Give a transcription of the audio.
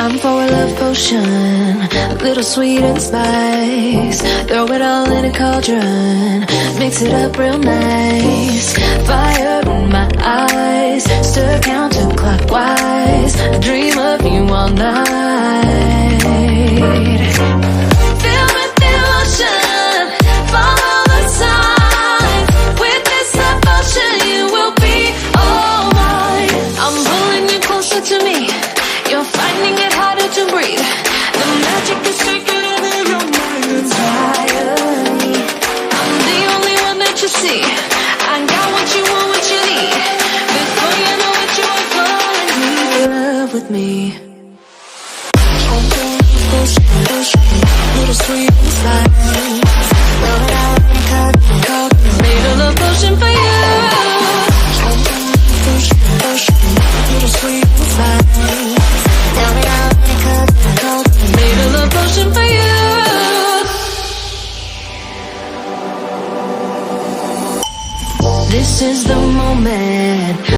Time for a love potion, a little sweet and spice. Throw it all in a cauldron, mix it up real nice. Fire in my eyes, stir counterclockwise. I dream of you all night. Feel with the emotion, follow the sign. With this devotion, you will be all mine. I'm pulling you closer to me. You're finding it harder to breathe. The magic is taking over your mind entirely. I'm the only one that you see. I got what you want, what you need. Before you know it, you are falling deep in love with me. Little sweet and spice. Throw it out in a cup. Made a love potion for you. Little sweet and spice. Made a love potion for you. This is the moment.